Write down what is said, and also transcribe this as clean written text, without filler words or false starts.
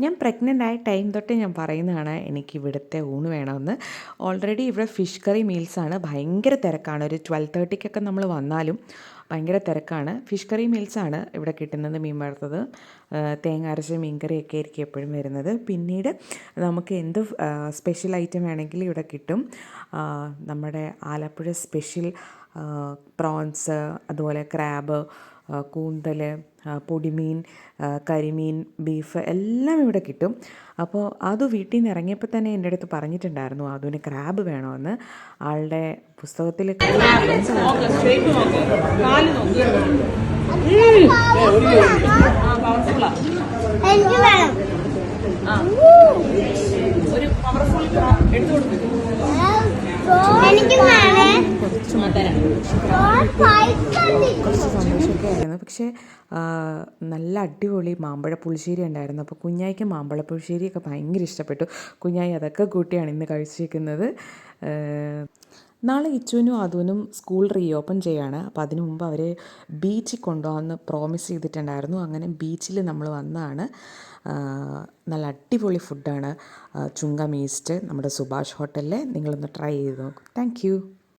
ഞാൻ പ്രഗ്നൻ്റ് ആയ ടൈം തൊട്ടേ ഞാൻ പറയുന്നതാണ് എനിക്ക് ഇവിടുത്തെ ഊണ് വേണമെന്ന്. ഓൾറെഡി ഇവിടെ ഫിഷ് കറി മീൽസാണ്, ഭയങ്കര തിരക്കാണ്. ഒരു 12:30ക്കൊക്കെ നമ്മൾ വന്നാലും ഭയങ്കര തിരക്കാണ്. ഫിഷ് കറി മീൽസാണ് ഇവിടെ കിട്ടുന്നത്. മീൻ വറുത്തത്, തേങ്ങ അരച്ച മീൻ കറിയൊക്കെ ആയിരിക്കും എപ്പോഴും വരുന്നത്. പിന്നീട് നമുക്ക് എന്ത് സ്പെഷ്യൽ ഐറ്റം വേണമെങ്കിലും ഇവിടെ കിട്ടും. നമ്മുടെ ആലപ്പുഴ സ്പെഷ്യൽ പ്രോൺസ്, അതുപോലെ ക്രാബ്, കൂന്തൽ, പൊടിമീൻ, കരിമീൻ, ബീഫ് എല്ലാം ഇവിടെ കിട്ടും. അപ്പോൾ അത് വീട്ടിൽ നിന്ന് ഇറങ്ങിയപ്പോൾ തന്നെ എൻ്റെ അടുത്ത് പറഞ്ഞിട്ടുണ്ടായിരുന്നു അതിന് ക്രാബ് വേണമെന്ന്. ആളുടെ പുസ്തകത്തിൽ കുറച്ച് സന്തോഷമൊക്കെ ആയിരുന്നു. പക്ഷേ നല്ല അടിപൊളി മാമ്പഴ പുളിശ്ശേരി ഉണ്ടായിരുന്നു. അപ്പോൾ കുഞ്ഞായിക്ക് മാമ്പഴ പുളിശ്ശേരിയൊക്കെ ഭയങ്കര ഇഷ്ടപ്പെട്ടു. കുഞ്ഞായി അതൊക്കെ കൂട്ടിയാണ് ഇന്ന് കഴിച്ചിരിക്കുന്നത്. നാളെ ഇച്ചുവിനും അതുവിനും സ്കൂൾ റീഓപ്പൺ ചെയ്യുകയാണ്. അപ്പോൾ അതിനു മുമ്പ് അവർ ബീച്ചിൽ കൊണ്ടുപോകാമെന്ന് പ്രോമിസ് ചെയ്തിട്ടുണ്ടായിരുന്നു. അങ്ങനെ ബീച്ചിൽ നമ്മൾ വന്നതാണ്. നല്ല അടിപൊളി ഫുഡാണ്. ചുങ്കം ഈസ്റ്റ് നമ്മുടെ സുഭാഷ് ഹോട്ടലിൽ. നിങ്ങളൊന്ന് ട്രൈ ചെയ്ത് നോക്കൂ. Thank you.